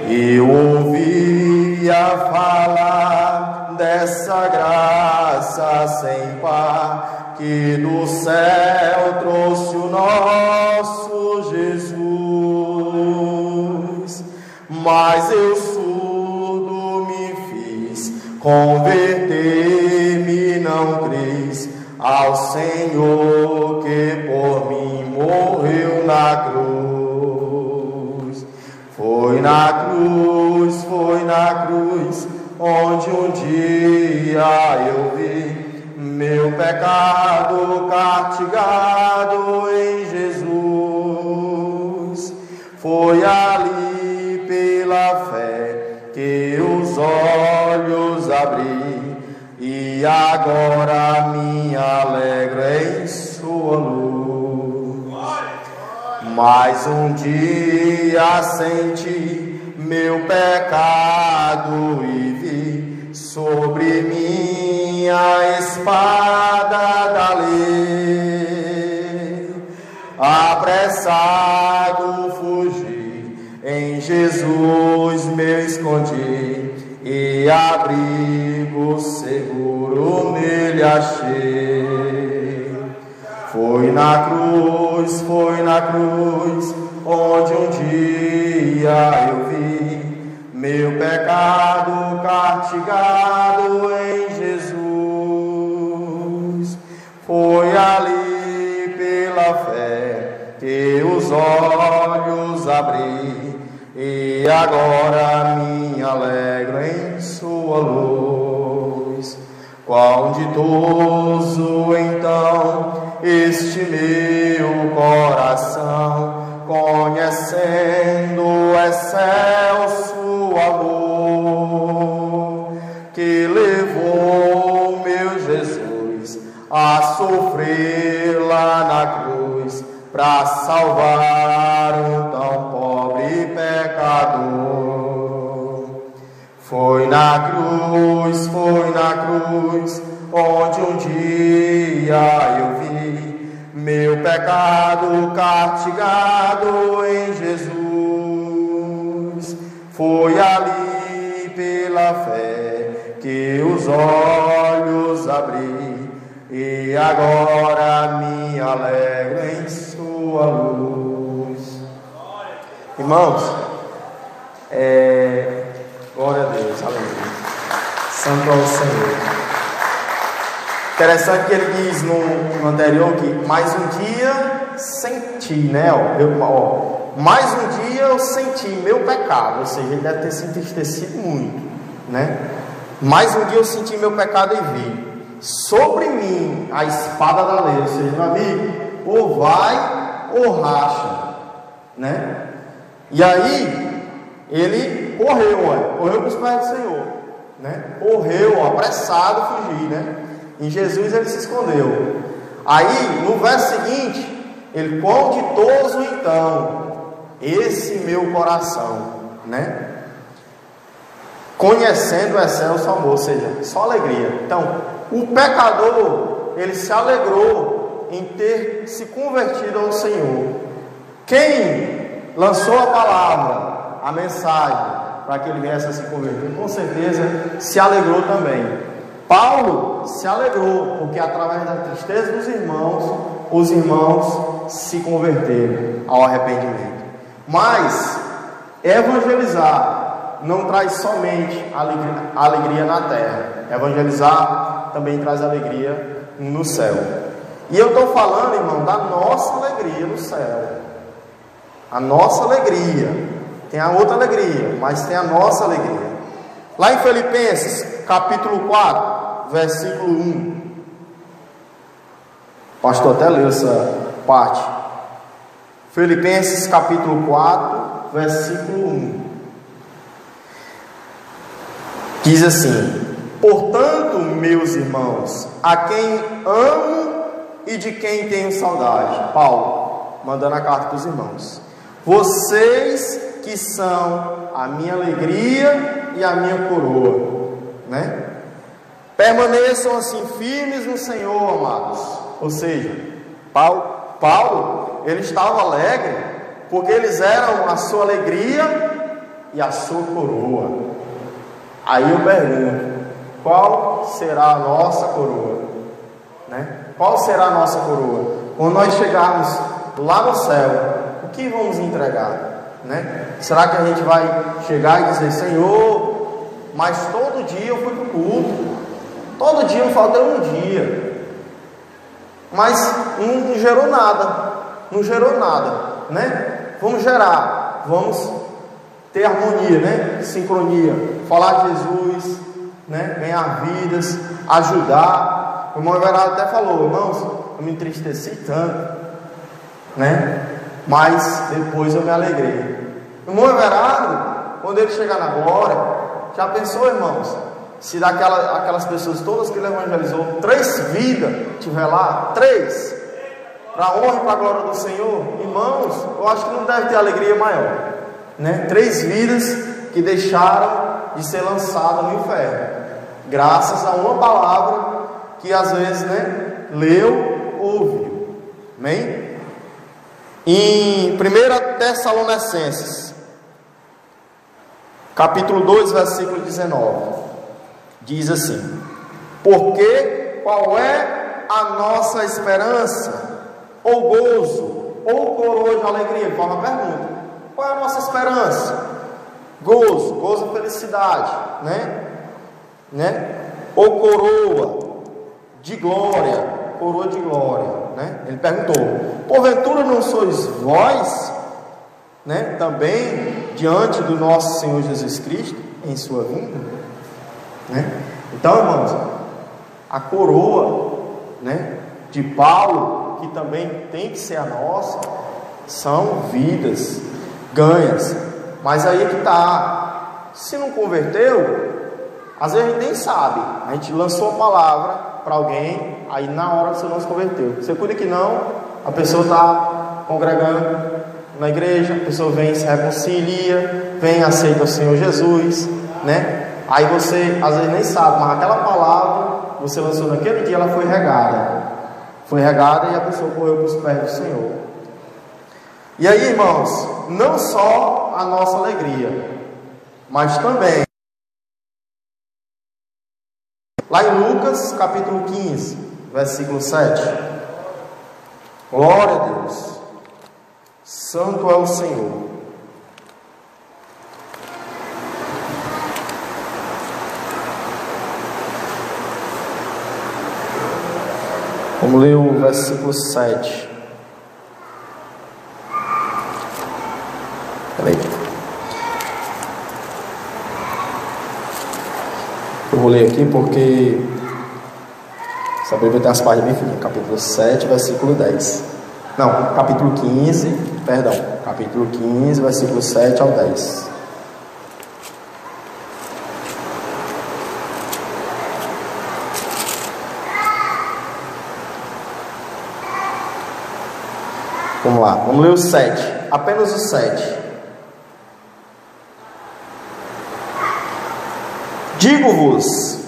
Eu ouvia falar dessa graça sem par, que do céu trouxe o nosso Jesus. Mas eu surdo me fiz, converter-me não crês ao Senhor que por mim morreu na cruz. Foi na cruz, onde um dia eu vi meu pecado castigado em Jesus. Foi ali pela fé que os olhos abri, e agora me alegro em sua luz. Mais um dia senti meu pecado e vi sobre mim a espada da lei. Apressado fugi, em Jesus me escondi, e abrigo seguro nele achei. Foi na cruz, onde um dia eu vi meu pecado castigado em Jesus. Foi ali pela fé que os olhos abri, e agora me alegro em sua luz. Quão ditoso então este meu coração, conhecendo o excelso amor que levou meu Jesus a sofrer lá na cruz, para salvar um tão pobre pecador. Foi na cruz, onde um dia eu vi meu pecado castigado em Jesus. Foi ali pela fé que os olhos abri, e agora me alegro em sua luz. Irmãos, glória a Deus, aleluia. Santo é o Senhor. Interessante que ele diz no anterior que mais um dia senti, né? Mais um dia eu senti meu pecado, ou seja, ele deve ter se entristecido muito, né? Mais um dia eu senti meu pecado e vi sobre mim a espada da lei, ou seja, meu amigo, ou vai ou racha, né? E aí ele correu para os pés do Senhor, né? Correu, apressado, fugir, né? Em Jesus ele se escondeu. Aí no verso seguinte, ele: quão ditoso então esse meu coração, né? Conhecendo o excelso amor, ou seja, só alegria. Então, o pecador, ele se alegrou em ter se convertido ao Senhor. Quem lançou a palavra, a mensagem, para que ele viesse a se converter, com certeza se alegrou também. Paulo se alegrou, porque através da tristeza dos irmãos, os irmãos se converteram ao arrependimento. Mas evangelizar não traz somente alegria na terra. Evangelizar também traz alegria no céu. E eu estou falando, irmão, da nossa alegria no céu. A nossa alegria. Tem a outra alegria, mas tem a nossa alegria. Lá em Filipenses, capítulo 4, versículo 1. O pastor até leu essa parte. Filipenses, capítulo 4, versículo 1. Diz assim: portanto, meus irmãos, a quem amo e de quem tenho saudade. Paulo, mandando a carta para os irmãos. Vocês que são a minha alegria e a minha coroa, né? Permaneçam assim firmes no Senhor, amados. Ou seja, Paulo, ele estava alegre, porque eles eram a sua alegria e a sua coroa. Aí eu pergunto: qual será a nossa coroa, né? Qual será a nossa coroa? Quando nós chegarmos lá no céu, o que vamos entregar, né? Será que a gente vai chegar e dizer: Senhor, mas todo dia eu fui para o culto, todo dia eu faltei um dia, mas não gerou nada, né? Vamos gerar, vamos ter harmonia, né? Sincronia, falar de Jesus, né? Ganhar vidas, ajudar. O irmão Everardo até falou: irmãos, eu me entristeci tanto, né? Mas depois eu me alegrei. O irmão Everardo, quando ele chegar na glória, já pensou, irmãos, se aquelas pessoas todas que ele evangelizou, 3 vidas tiver lá, 3, para a honra e para a glória do Senhor, irmãos, eu acho que não deve ter alegria maior, né? 3 vidas que deixaram de ser lançadas no inferno, graças a uma palavra que às vezes, né, leu, ouviu. Amém? Em 1 Tessalonicenses, capítulo 2, versículo 19, diz assim: porque qual é a nossa esperança, ou gozo, ou coroa de alegria? Ele faz uma pergunta: qual é a nossa esperança? Gozo, felicidade, né? Ou coroa de glória, né? Ele perguntou: porventura não sois vós, né, também diante do nosso Senhor Jesus Cristo em sua vinda, né? Então, irmãos, a coroa, né, de Paulo, que também tem que ser a nossa, são vidas ganhas. Mas aí é que está, se não converteu, às vezes a gente nem sabe, a gente lançou a palavra para alguém, aí na hora você não se converteu. Você cuida que não, a pessoa está congregando na igreja, a pessoa vem, se reconcilia, vem, aceita o Senhor Jesus, né? Aí você às vezes nem sabe, mas aquela palavra você lançou naquele dia, ela foi regada e a pessoa correu para os pés do Senhor. E aí, irmãos, não só a nossa alegria, mas também lá em Lucas capítulo 15, versículo 7, glória a Deus, santo é o Senhor. Vamos ler o versículo 7. Peraí. Eu vou ler aqui porque essa Bíblia tem as páginas bem fininhas. Capítulo 7, versículo 10. Não, capítulo 15, perdão. Capítulo 15, versículo 7 ao 10. Vamos lá, vamos ler o 7, apenas o 7. Digo-vos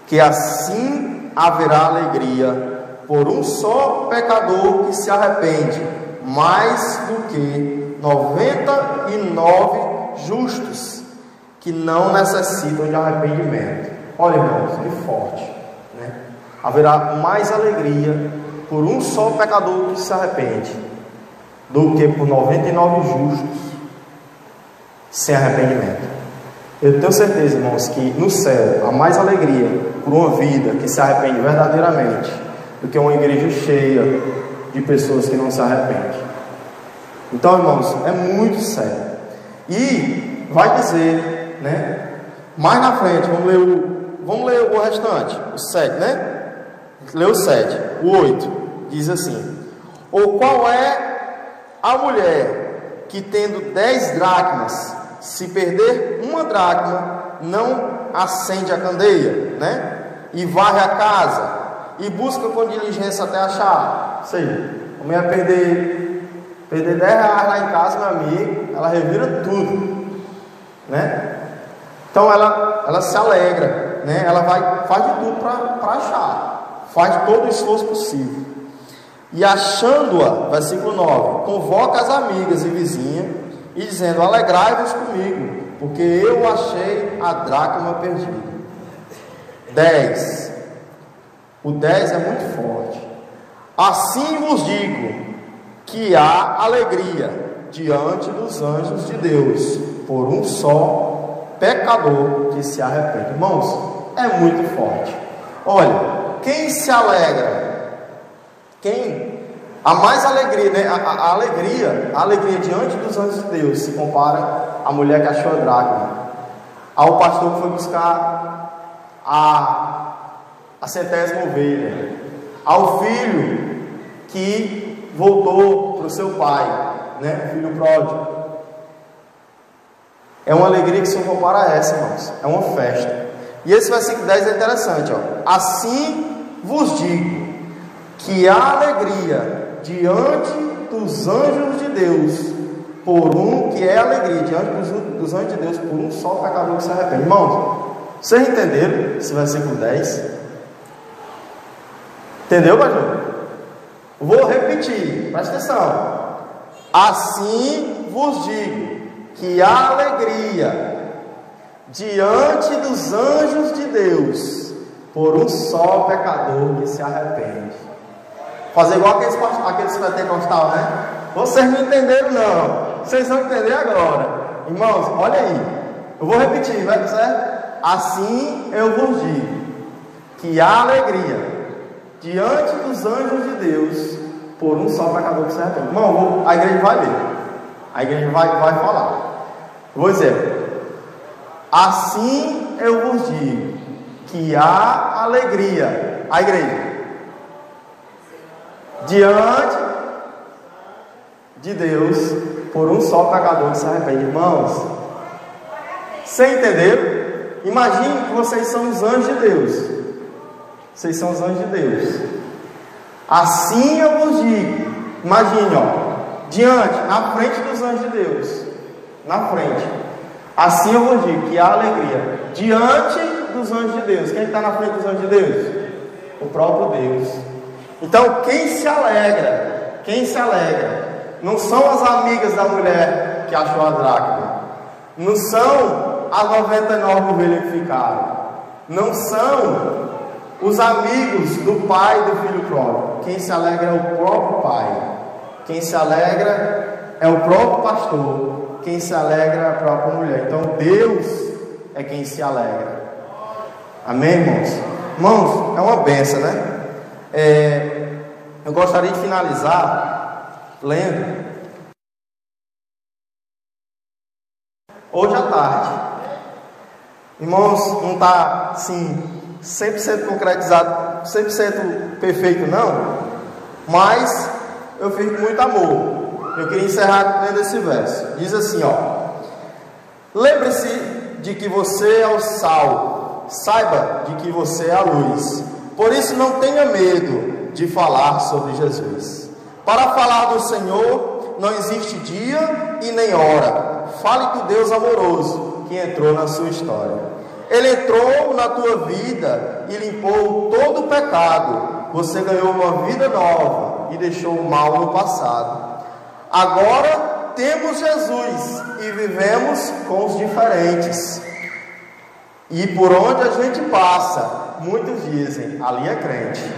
que assim haverá alegria por um só pecador que se arrepende, mais do que 99 justos que não necessitam de arrependimento. Olha, irmãos, que forte, né? Haverá mais alegria por um só pecador que se arrepende do que por 99 justos sem arrependimento. Eu tenho certeza, irmãos, que no céu há mais alegria por uma vida que se arrepende verdadeiramente do que uma igreja cheia de pessoas que não se arrependem. Então, irmãos, é muito sério. E vai dizer, né, mais na frente, vamos ler o restante, o 7, né? Lê o 7, o 8, diz assim: ou qual é a mulher que tendo 10 dracmas, se perder uma dracma, não acende a candeia, né? E varre a casa e busca com diligência até achar. Ou seja, a mulher perder 10 reais lá em casa, meu amigo, ela revira tudo, né? Então ela se alegra, né? Ela faz de tudo para achar, faz todo o esforço possível. E achando-a, versículo 9, convoca as amigas e vizinhas e dizendo: alegrai-vos comigo, porque eu achei a dracma perdida. 10. O 10 é muito forte. Assim vos digo que há alegria diante dos anjos de Deus por um só pecador que se arrepende. Irmãos, é muito forte. Olha, quem se alegra, a mais alegria, né? A alegria diante dos anjos de Deus se compara à mulher que achou a dracma, ao pastor que foi buscar a centésima ovelha, ao filho que voltou para o seu pai, né? Filho pródigo. É uma alegria que se compara a essa, irmãos. É uma festa. E esse versículo 10 é interessante, ó. Assim vos digo que há alegria diante dos anjos de Deus por um, que é alegria diante dos anjos de Deus por um só pecador que se arrepende. Irmãos, vocês entenderam esse versículo 10? Entendeu, pastor? Vou repetir, presta atenção. Assim vos digo que há alegria diante dos anjos de Deus por um só pecador que se arrepende. Fazer igual aqueles pentecostais, né? Vocês não entenderam, não. Vocês vão entender agora. Irmãos, olha aí. Eu vou repetir, vai certo? Assim eu vos digo que há alegria diante dos anjos de Deus por um só pecador que se arrepende. Irmão, a igreja vai ler. A igreja vai falar. Eu vou dizer: assim eu vos digo que há alegria. A igreja diante de Deus por um só pecador que se arrepende. Irmãos, você entendeu? Imagine que vocês são os anjos de Deus. Vocês são os anjos de Deus. Assim eu vos digo. Imagine, ó, diante, na frente dos anjos de Deus. Na frente. Assim eu vos digo que há alegria diante dos anjos de Deus. Quem está na frente dos anjos de Deus? O próprio Deus. Então, quem se alegra? Quem se alegra? Não são as amigas da mulher que achou a dracma. Não são as 99 ovelhas que ficaram. Não são os amigos do pai do filho pródigo. Quem se alegra é o próprio pai. Quem se alegra é o próprio pastor. Quem se alegra é a própria mulher. Então Deus é quem se alegra. Amém, irmãos? Irmãos, é uma benção, né? Eu gostaria de finalizar lendo. Hoje à tarde, irmãos, não está assim 100% concretizado, 100% perfeito não, mas eu fiz com muito amor. Eu queria encerrar lendo esse verso. Diz assim, ó: lembre-se de que você é o sal, saiba de que você é a luz. Por isso não tenha medo de falar sobre Jesus. Para falar do Senhor não existe dia e nem hora. Fale do Deus amoroso que entrou na sua história. Ele entrou na tua vida e limpou todo o pecado. Você ganhou uma vida nova e deixou o mal no passado. Agora temos Jesus e vivemos com os diferentes. E por onde a gente passa, muitos dizem: ali é crente.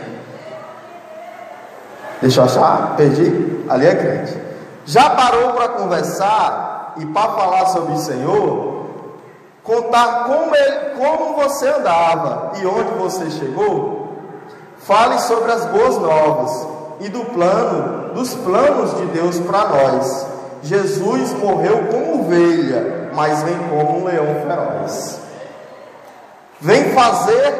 Deixa eu achar, perdi. Ali é crente. Já parou para conversar e para falar sobre o Senhor? Contar como você andava e onde você chegou? Fale sobre as boas novas e dos planos de Deus para nós. Jesus morreu como ovelha, mas vem como um leão feroz. Vem fazer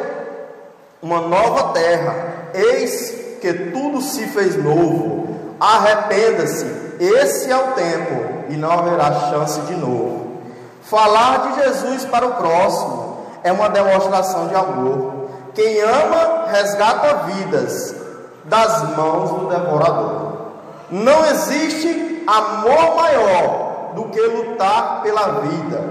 uma nova terra. Eis que tudo se fez novo. Arrependa-se, esse é o tempo, e não haverá chance de novo. Falar de Jesus para o próximo é uma demonstração de amor. Quem ama resgata vidas das mãos do devorador. Não existe amor maior do que lutar pela vida,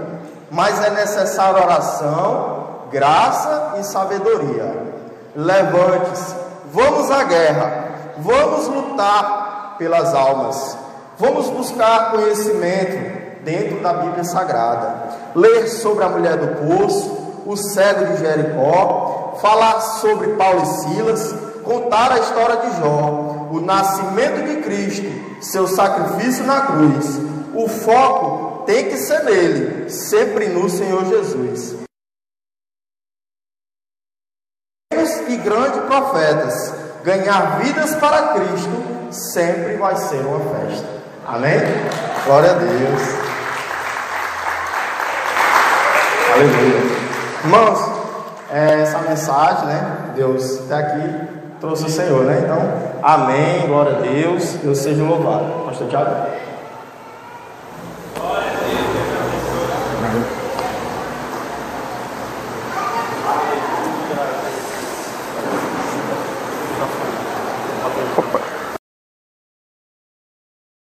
mas é necessária oração, graça e sabedoria. Levante-se, vamos à guerra, vamos lutar pelas almas, vamos buscar conhecimento dentro da Bíblia Sagrada, ler sobre a mulher do poço, o cego de Jericó, falar sobre Paulo e Silas, contar a história de Jó, o nascimento de Cristo, seu sacrifício na cruz. O foco tem que ser nele, sempre no Senhor Jesus. E grandes profetas, ganhar vidas para Cristo sempre vai ser uma festa. Amém? Glória a Deus. Aleluia. Irmãos, essa mensagem, né? Deus até aqui trouxe o Senhor, né? Então, amém, glória a Deus, Deus seja louvado. Pastor Thiago.